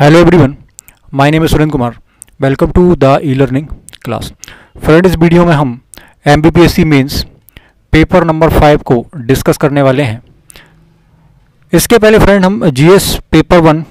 Hello everyone, my name is Surendra Kumar. Welcome to the e learning class. Friend, इस video में हम MPPSC mains paper number 5 को discuss करने वाले हैं। इसके पहले फ्रेंड हम जीएस पेपर 1,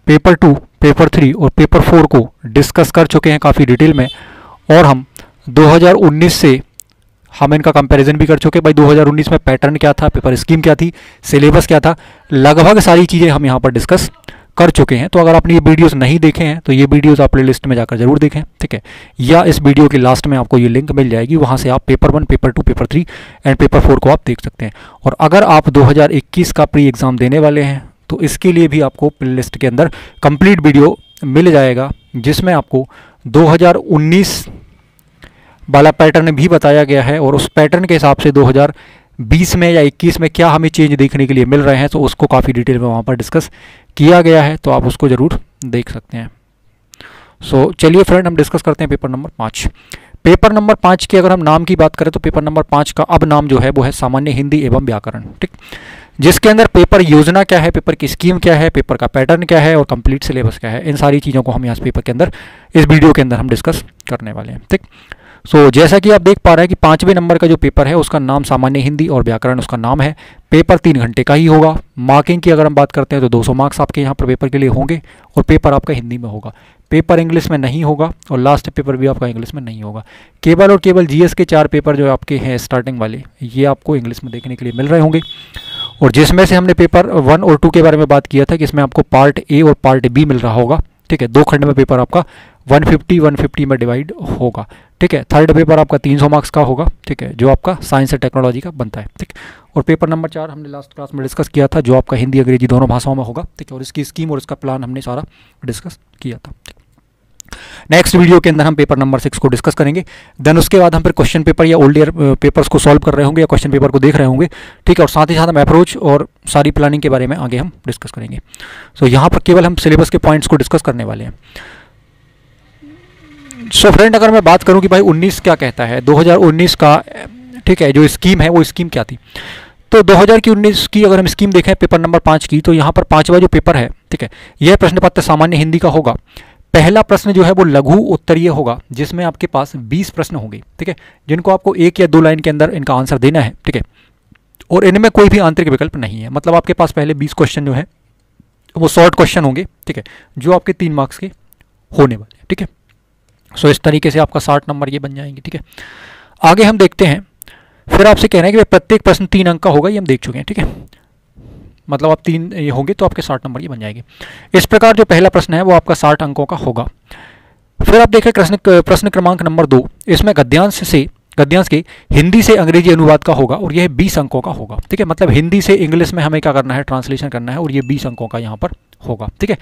पेपर 2, पेपर 3 और पेपर 4 को डिस्कस कर चुके हैं काफ़ी डिटेल में, और हम 2019 से हम इनका कंपैरिजन भी कर चुके हैं। भाई 2019 में पैटर्न क्या था, पेपर स्कीम क्या थी, सिलेबस क्या था, लगभग सारी चीज़ें हम यहाँ पर डिस्कस कर चुके हैं। तो अगर आपने ये वीडियोस नहीं देखे हैं तो ये वीडियोस आप प्लेलिस्ट में जाकर जरूर देखें, ठीक है। या इस वीडियो के लास्ट में आपको ये लिंक मिल जाएगी, वहाँ से आप paper 1, paper 2, paper 3 and paper 4 को आप देख सकते हैं। और अगर आप 2021 का प्री एग्ज़ाम देने वाले हैं तो इसके लिए भी आपको प्लेलिस्ट के अंदर कंप्लीट वीडियो मिल जाएगा, जिसमें आपको 2019 वाला पैटर्न भी बताया गया है, और उस पैटर्न के हिसाब से 2020 में या 21 में क्या हमें चेंज देखने के लिए मिल रहे हैं, तो उसको काफ़ी डिटेल में वहाँ पर डिस्कस किया गया है, तो आप उसको ज़रूर देख सकते हैं। सो चलिए फ्रेंड, हम डिस्कस करते हैं पेपर नंबर 5। पेपर नंबर 5 की अगर हम नाम की बात करें तो पेपर नंबर 5 का अब नाम जो है वो है सामान्य हिंदी एवं व्याकरण, ठीक। जिसके अंदर पेपर योजना क्या है, पेपर की स्कीम क्या है, पेपर का पैटर्न क्या है और कंप्लीट सिलेबस क्या है, इन सारी चीज़ों को हम यहाँ पेपर के अंदर इस वीडियो के अंदर हम डिस्कस करने वाले हैं, ठीक। सो जैसा कि आप देख पा रहे हैं कि 5वें नंबर का जो पेपर है उसका नाम सामान्य हिंदी और व्याकरण उसका नाम है। पेपर 3 घंटे का ही होगा। मार्किंग की अगर हम बात करते हैं तो 200 मार्क्स आपके यहाँ पर पेपर के लिए होंगे, और पेपर आपका हिंदी में होगा। पेपर इंग्लिश में नहीं होगा, और लास्ट पेपर भी आपका इंग्लिश में नहीं होगा। केवल और केवल जीएस के 4 पेपर जो आपके हैं स्टार्टिंग वाले, ये आपको इंग्लिश में देखने के लिए मिल रहे होंगे। और जिसमें से हमने पेपर 1 और 2 के बारे में बात किया था कि इसमें आपको पार्ट ए और पार्ट बी मिल रहा होगा, ठीक है। 2 खंड में पेपर आपका 150 में डिवाइड होगा, ठीक है। थर्ड पेपर आपका 300 मार्क्स का होगा, ठीक है, जो आपका साइंस एंड टेक्नोलॉजी का बनता है, ठीक। और पेपर नंबर 4 हमने लास्ट क्लास में डिस्कस किया था, जो आपका हिंदी अंग्रेजी दोनों भाषाओं में होगा, ठीक है। और इसकी स्कीम और इसका प्लान हमने सारा डिस्कस किया था। नेक्स्ट वीडियो के अंदर हम पेपर नंबर 6 को डिस्कस करेंगे। देन उसके बाद हम फिर क्वेश्चन पेपर या ओल्ड ईयर पेपर्स को सॉल्व कर रहे होंगे या क्वेश्चन पेपर को देख रहे होंगे, ठीक है। और साथ ही साथ हम अप्रोच और सारी प्लानिंग के बारे में आगे हम डिस्कस करेंगे। सो यहाँ पर केवल हम सिलेबस के पॉइंट्स को डिस्कस करने वाले हैं। सो फ्रेंड, अगर मैं बात करूं कि भाई 19 क्या कहता है, 2019 का, ठीक है, जो स्कीम है वो स्कीम क्या थी, तो 2019 की अगर हम स्कीम देखें पेपर नंबर 5 की, तो यहाँ पर 5वां जो पेपर है, ठीक है, यह प्रश्न पत्र सामान्य हिंदी का होगा। पहला प्रश्न जो है वो लघु उत्तरीय होगा, जिसमें आपके पास 20 प्रश्न होंगे, ठीक है, जिनको आपको 1 या 2 लाइन के अंदर इनका आंसर देना है, ठीक है। और इनमें कोई भी आंतरिक विकल्प नहीं है, मतलब आपके पास पहले 20 क्वेश्चन जो है वो शॉर्ट क्वेश्चन होंगे, ठीक है, जो आपके 3 मार्क्स के होने वाले हैं, ठीक है। सो इस तरीके से आपका 60 नंबर ये बन जाएंगे, ठीक है। आगे हम देखते हैं, फिर आपसे कह रहे हैं कि प्रत्येक प्रश्न 3 अंक का होगा, ये हम देख चुके हैं, ठीक है। मतलब आप 3 ये होंगे तो आपके 60 नंबर ये बन जाएंगे। इस प्रकार जो पहला प्रश्न है वो आपका 60 अंकों का होगा। फिर आप देखें प्रश्न क्रमांक नंबर 2, इसमें गद्यांश के हिंदी से अंग्रेजी अनुवाद का होगा, और यह 20 अंकों का होगा, ठीक है। मतलब हिंदी से इंग्लिश में हमें क्या करना है, ट्रांसलेशन करना है, और ये 20 अंकों का यहाँ पर होगा, ठीक है।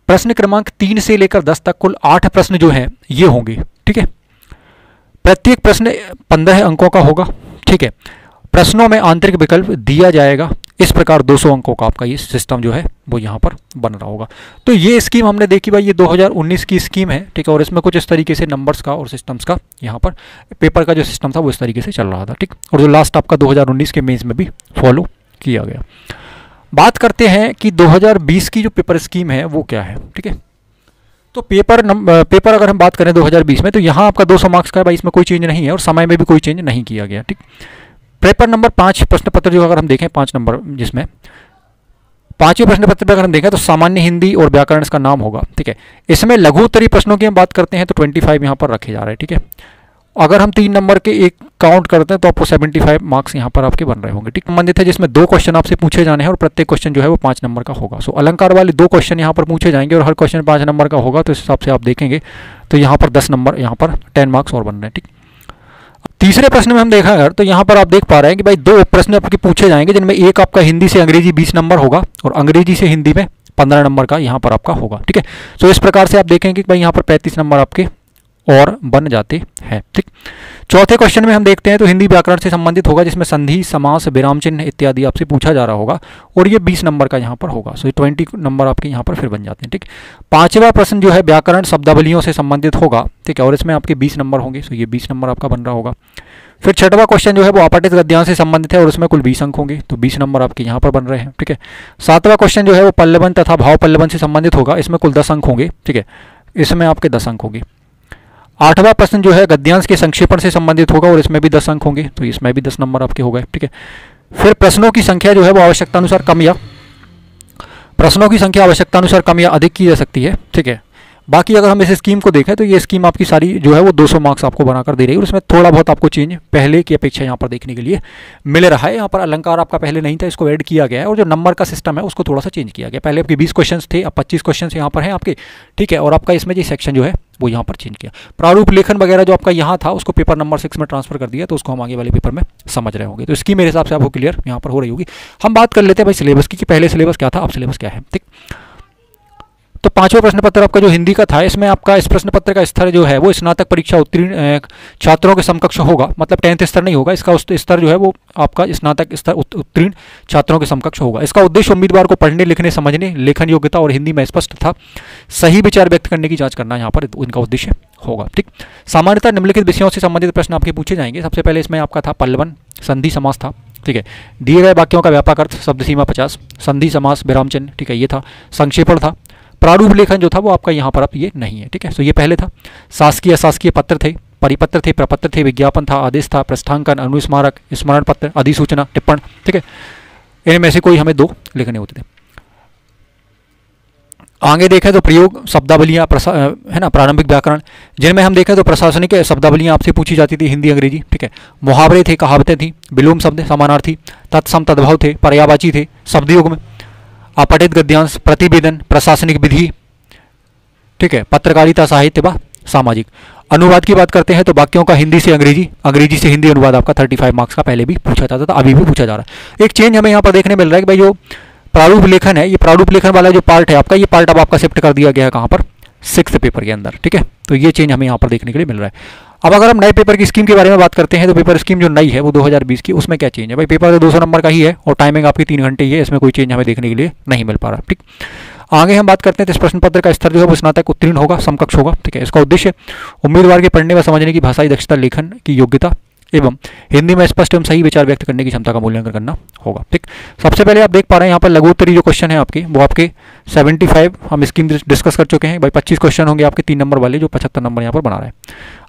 प्रश्न क्रमांक 3 से लेकर 10 तक कुल 8 प्रश्न जो हैं ये होंगे, ठीक है। प्रत्येक प्रश्न 15 अंकों का होगा, ठीक है। प्रश्नों में आंतरिक विकल्प दिया जाएगा। इस प्रकार 200 अंकों का आपका ये सिस्टम जो है वो यहाँ पर बन रहा होगा। तो ये स्कीम हमने देखी भाई, ये 2019 की स्कीम है, ठीक है। और इसमें कुछ इस तरीके से नंबर्स का और सिस्टम्स का यहाँ पर पेपर का जो सिस्टम था वो इस तरीके से चल रहा था, ठीक। और जो लास्ट आपका 2019 के मेंस में भी फॉलो किया गया। बात करते हैं कि 2020 की जो पेपर स्कीम है वो क्या है, ठीक है। तो पेपर अगर हम बात करें 2020 में, तो यहाँ आपका 200 मार्क्स का है भाई, इसमें कोई चेंज नहीं है, और समय में भी कोई चेंज नहीं किया गया, ठीक। पेपर नंबर 5 प्रश्न पत्र जो अगर हम देखें 5 नंबर, जिसमें 5वें प्रश्न पत्र पर अगर हम देखें तो सामान्य हिंदी और व्याकरण इसका नाम होगा, ठीक है। इसमें लघु उत्तरीय प्रश्नों की हम बात करते हैं तो 25 यहाँ पर रखे जा रहे हैं, ठीक है। अगर हम 3 नंबर के एक काउंट करते हैं तो आपको 75 मार्क्स यहाँ पर आपके बन रहे होंगे, ठीक। संबंधित है, जिसमें 2 क्वेश्चन आपसे पूछे जाने हैं, और प्रत्येक क्वेश्चन जो है वो 5 नंबर का होगा। सो अलंकार वाले 2 क्वेश्चन यहाँ पर पूछे जाएंगे, और हर क्वेश्चन 5 नंबर का होगा, तो इस हिसाब से आप देखेंगे तो यहाँ पर 10 नंबर, यहाँ पर 10 मार्क्स और बन रहे हैं, ठीक। तीसरे प्रश्न में हम देखा अगर, तो यहाँ पर आप देख पा रहे हैं कि भाई 2 प्रश्न आपके पूछे जाएंगे, जिनमें एक आपका हिंदी से अंग्रेजी 20 नंबर होगा, और अंग्रेजी से हिंदी में 15 नंबर का यहाँ पर आपका होगा, ठीक है। सो इस प्रकार से आप देखेंगे कि भाई यहाँ पर 35 नंबर आपके और बन जाते हैं, ठीक। चौथे क्वेश्चन में हम देखते हैं तो हिंदी व्याकरण से संबंधित होगा, जिसमें संधि, समास, विराम चिन्ह इत्यादि आपसे पूछा जा रहा होगा, और ये 20 नंबर का यहाँ पर होगा। सो 20 नंबर आपके यहाँ पर फिर बन जाते हैं। ठीक, पांचवा प्रश्न जो है व्याकरण शब्दावलियों से संबंधित होगा। ठीक है, और इसमें आपके 20 नंबर होंगे। सो ये 20 नंबर आपका बन रहा होगा। फिर छठवां क्वेश्चन जो है वो अपठित गद्यांश से संबंधित है, और उसमें कुल 20 अंक होंगे, तो 20 नंबर आपके यहाँ पर बन रहे हैं। ठीक है, सातवां क्वेश्चन जो है वो पल्लवन तथा भाव पल्लवन से संबंधित होगा, इसमें कुल 10 अंक होंगे। ठीक है, इसमें आपके 10 अंक होंगे। आठवां प्रश्न जो है गद्यांश के संक्षेपण से संबंधित होगा, और इसमें भी 10 अंक होंगे, तो इसमें भी 10 नंबर आपके हो गए। ठीक है, फिर प्रश्नों की संख्या जो है वो आवश्यकतानुसार कम या अधिक की जा सकती है। ठीक है, बाकी अगर हम इस स्कीम को देखें तो ये स्कीम आपकी सारी जो है वो 200 मार्क्स आपको बनाकर दे रही है, और उसमें थोड़ा बहुत आपको चेंज पहले की अपेक्षा यहाँ पर देखने के लिए मिल रहा है। यहाँ पर अलंकार आपका पहले नहीं था, इसको ऐड किया गया है, और जो नंबर का सिस्टम है उसको थोड़ा सा चेंज किया गया। पहले आपके 20 क्वेश्चन थे, अब 25 क्वेश्चन यहाँ पर हैं आपके। ठीक है, और आपका इसमें जो सेक्शन जो है वो यहाँ पर चेंज किया। प्रारूप लेखन वगैरह जो आपका यहाँ था उसको पेपर नंबर 6 में ट्रांसफर कर दिया, तो उसको हम आगे वाले पेपर में समझ रहे होंगे। तो इसकी मेरे हिसाब से आपको क्लियर यहाँ पर हो रही होगी। हम बात कर लेते हैं भाई सिलेबस की, कि पहले सिलेबस क्या था, अब सिलेबस क्या है। ठीक, तो पांचवा प्रश्न पत्र आपका जो हिंदी का था, इसमें आपका इस प्रश्न पत्र का स्तर जो है वो स्नातक परीक्षा उत्तीर्ण छात्रों के समकक्ष होगा, मतलब 10th स्तर नहीं होगा, इसका स्तर जो है वो आपका स्नातक स्तर उत्तीर्ण छात्रों के समकक्ष होगा। इसका उद्देश्य उम्मीदवार को पढ़ने, लिखने, समझने, लेखन योग्यता और हिंदी में स्पष्ट था सही विचार व्यक्त करने की जांच करना यहाँ पर इनका उद्देश्य होगा। ठीक, सामान्यतः निम्नलिखित विषयों से संबंधित प्रश्न आपके पूछे जाएंगे। सबसे पहले इसमें आपका था पल्लवन, संधि, समास था। ठीक है, दिए गए वाक्यों का व्यापक अर्थ, शब्द सीमा 50, संधि, समास, विराम चिन्ह। ठीक है, ये था। संक्षेपण था। प्रारूप लेखन जो था वो आपका यहाँ पर अब ये नहीं है। ठीक है, तो ये पहले था। शासकीय अशासकीय पत्र थे, परिपत्र थे, प्रपत्र थे, विज्ञापन था, आदेश था, प्रस्थांकन, अनुस्मारक, स्मरण पत्र, अधिसूचना, टिप्पण। ठीक है, इनमें से कोई हमें 2 लिखने होते थे। आगे देखें तो प्रयोग, शब्दावलियाँ है ना, प्रारंभिक व्याकरण, जिनमें हम देखें तो प्रशासनिक शब्दावलियाँ आपसे पूछी जाती थी, हिंदी अंग्रेजी। ठीक है, मुहावरे थे, कहावतें थी, विलोम शब्द, समानार्थी, तत्सम तद्भव थे, पर्यायवाची थे, शब्दयुग में, अपठित गद्यांश, प्रतिवेदन, प्रशासनिक विधि। ठीक है, पत्रकारिता, साहित्य व सामाजिक। अनुवाद की बात करते हैं तो वाक्यों का हिंदी से अंग्रेजी, अंग्रेजी से हिंदी अनुवाद आपका 35 मार्क्स का पहले भी पूछा जाता था, अभी भी पूछा जा रहा है। एक चेंज हमें यहाँ पर देखने मिल रहा है कि भाई जो प्रारूप लेखन है, ये प्रारूप लेखन वाला जो पार्ट है आपका, ये पार्ट अब आपका शिफ्ट कर दिया गया है कहाँ पर, 6th पेपर के अंदर। ठीक है, तो ये चेंज हमें यहाँ पर देखने के लिए मिल रहा है। अब अगर हम नए पेपर की स्कीम के बारे में बात करते हैं तो पेपर स्कीम जो नई है वो 2020 की, उसमें क्या चेंज है भाई, पेपर तो 200 नंबर का ही है और टाइमिंग आपकी 3 घंटे ही है, इसमें कोई चेंज हमें देखने के लिए नहीं मिल पा रहा। ठीक, आगे हम बात करते हैं तो इस प्रश्न पत्र का स्तर जो है वो स्नातक उत्तीर्ण होगा, समकक्ष होगा। ठीक है, इसका उद्देश्य उम्मीदवार के पढ़ने व समझने की भाषाई दक्षता, लेखन की योग्यता एवं हिंदी में स्पष्ट एवं सही विचार व्यक्त करने की क्षमता का मूल्यांकन करना होगा। ठीक, सबसे पहले आप देख पा रहे हैं यहाँ पर लघुत्तरी जो क्वेश्चन है आपके, वो आपके 75 हम स्कीम डिस्कस कर चुके हैं भाई। 25 क्वेश्चन होंगे आपके 3 नंबर वाले, जो 75 नंबर यहाँ पर बना रहे हैं।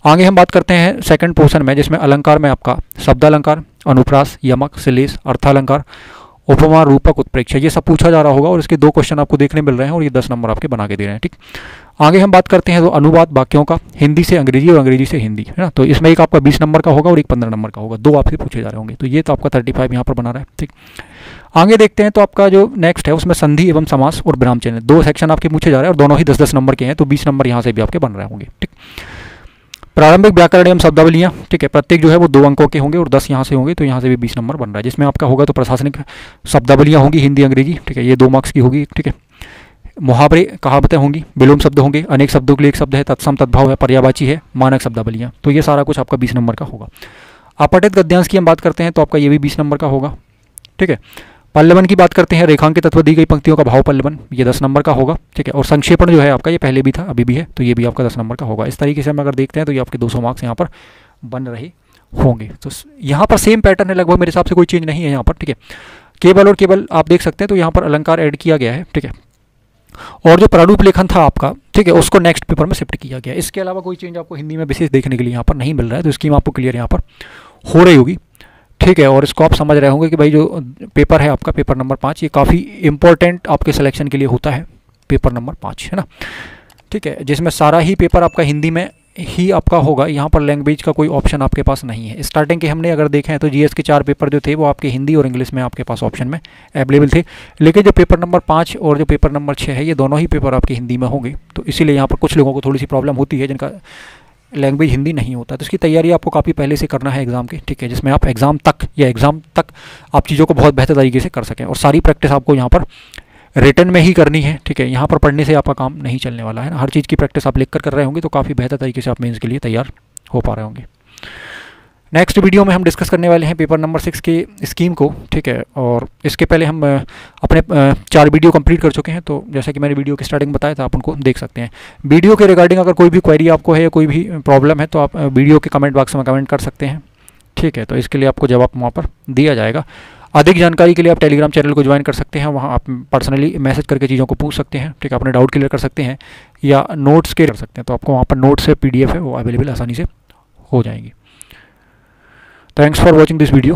आगे हम बात करते हैं सेकंड पोर्शन में, जिसमें अलंकार में आपका शब्दालंकार, अनुप्रास, यमक, श्लेष, अर्थालंकार, उपमा, रूपक, उत्प्रेक्षा, ये सब पूछा जा रहा होगा, और इसके 2 क्वेश्चन आपको देखने मिल रहे हैं, और ये 10 नंबर आपके बना के दे रहे हैं। ठीक, आगे हम बात करते हैं तो अनुवाद वाक्यों का हिंदी से अंग्रेजी और अंग्रेजी से हिंदी, है ना, तो इसमें एक आपका 20 नंबर का होगा और एक 15 नंबर का होगा, 2 आपसे पूछे जा रहे होंगे, तो ये तो आपका 35 यहाँ पर बना रहा है। ठीक, आगे देखते हैं तो आपका जो नेक्स्ट है उसमें संधि एवं समास और विराम चिन्ह, 2 सेक्शन आपके पूछे जा रहे हैं, और दोनों ही 10-10 नंबर के हैं, तो 20 नंबर यहाँ से भी आपके बन रहे होंगे। ठीक, प्रारंभिक व्याकरण एवं शब्दावलियाँ, ठीक है, प्रत्येक जो है वो 2 अंकों के होंगे और 10 यहाँ से होंगे, तो यहाँ से भी 20 नंबर बन रहा है। जिसमें आपका होगा तो प्रशासनिक शब्दावलियाँ होंगी हिंदी अंग्रेजी, ठीक है, ये 2 मार्क्स की होगी। ठीक है, मुहावरे, कहावतें होंगी, विलोम शब्द होंगे, अनेक शब्दों के लिए एक शब्द है, तत्सम तद्भव है, पर्यायवाची है, मानक शब्दावलियाँ, तो ये सारा कुछ आपका 20 नंबर का होगा। अपठित गद्यांश की हम बात करते हैं तो आपका ये भी 20 नंबर का होगा। ठीक है, पल्लवन की बात करते हैं, रेखांकित तत्व दी गई पंक्तियों का भाव पल्लवन, ये 10 नंबर का होगा। ठीक है, और संक्षेपण जो है आपका ये पहले भी था, अभी भी है, तो ये भी आपका 10 नंबर का होगा। इस तरीके से हम अगर देखते हैं तो ये आपके 200 मार्क्स यहाँ पर बन रहे होंगे। तो यहाँ पर सेम पैटर्न है लगभग, मेरे हिसाब से कोई चेंज नहीं है यहाँ पर। ठीक है, केवल और केवल आप देख सकते हैं तो यहाँ पर अलंकार ऐड किया गया है। ठीक है, और जो प्रारूप लेखन था आपका, ठीक है, उसको नेक्स्ट पेपर में शिफ्ट किया गया। इसके अलावा कोई चेंज आपको हिंदी में विशेष देखने के लिए यहाँ पर नहीं मिल रहा है, तो स्कीम आपको क्लियर यहाँ पर हो रही होगी। ठीक है, और इसको आप समझ रहे होंगे कि भाई जो पेपर है आपका पेपर नंबर 5, ये काफ़ी इंपॉर्टेंट आपके सिलेक्शन के लिए होता है, पेपर नंबर 5, है ना। ठीक है, जिसमें सारा ही पेपर आपका हिंदी में ही आपका होगा, यहाँ पर लैंग्वेज का कोई ऑप्शन आपके पास नहीं है। स्टार्टिंग के हमने अगर देखें तो जीएस के 4 पेपर जो थे वो आपके हिंदी और इंग्लिश में आपके पास ऑप्शन में अवेलेबल थे, लेकिन जो पेपर नंबर 5 और जो पेपर नंबर 6 है, ये दोनों ही पेपर आपके हिंदी में होंगे। तो इसीलिए यहाँ पर कुछ लोगों को थोड़ी सी प्रॉब्लम होती है जिनका लैंग्वेज हिंदी नहीं होता, तो इसकी तैयारी आपको काफ़ी पहले से करना है एग्ज़ाम की। ठीक है, जिसमें आप एग्ज़ाम तक आप चीज़ों को बहुत बेहतर तरीके से कर सकें, और सारी प्रैक्टिस आपको यहाँ पर रिटर्न में ही करनी है। ठीक है, यहाँ पर पढ़ने से आपका काम नहीं चलने वाला है ना, हर चीज़ की प्रैक्टिस आप लिख कर रहे होंगे, तो काफ़ी बेहतर तरीके से आप मेंस के लिए तैयार हो पा रहे होंगे। नेक्स्ट वीडियो में हम डिस्कस करने वाले हैं पेपर नंबर 6 के स्कीम को, ठीक है। और इसके पहले हम अपने 4 वीडियो कंप्लीट कर चुके हैं, तो जैसा कि मैंने वीडियो की स्टार्टिंग में बताया था, आप उनको देख सकते हैं। वीडियो के रिगार्डिंग अगर कोई भी क्वेरी आपको है या कोई भी प्रॉब्लम है तो आप वीडियो के कमेंट बॉक्स में कमेंट कर सकते हैं, ठीक है। तो इसके लिए आपको जवाब वहाँ पर दिया जाएगा। अधिक जानकारी के लिए आप टेलीग्राम चैनल को ज्वाइन कर सकते हैं, वहाँ आप पर्सनली मैसेज करके चीज़ों को पूछ सकते हैं, ठीक है। अपने डाउट क्लियर कर सकते हैं या नोट्स के कर सकते हैं, तो आपको वहाँ पर नोट्स है, PDF है, वो अवेलेबल आसानी से हो जाएंगी। Thanks for watching this video.